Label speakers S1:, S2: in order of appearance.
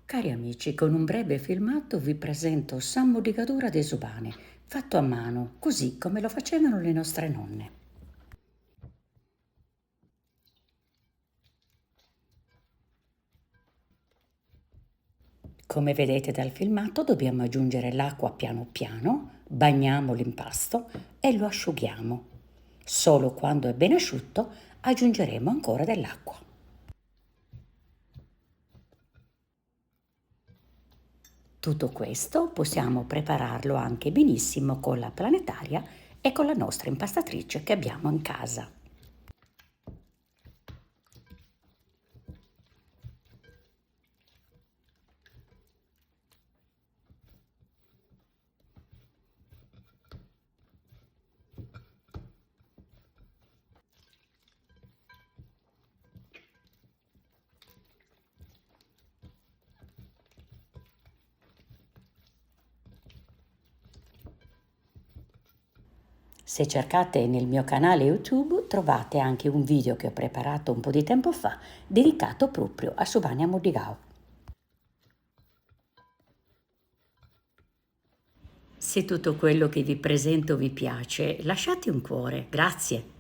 S1: Cari amici, con un breve filmato vi presento Sammudicatura de Subane, fatto a mano, così come lo facevano le nostre nonne. Come vedete dal filmato dobbiamo aggiungere l'acqua piano piano, bagniamo l'impasto e lo asciughiamo. Solo quando è ben asciutto aggiungeremo ancora dell'acqua. Tutto questo possiamo prepararlo anche benissimo con la planetaria e con la nostra impastatrice che abbiamo in casa. Se cercate nel mio canale YouTube trovate anche un video che ho preparato un po' di tempo fa dedicato proprio a Subania Modigao. Se tutto quello che vi presento vi piace, lasciate un cuore, grazie.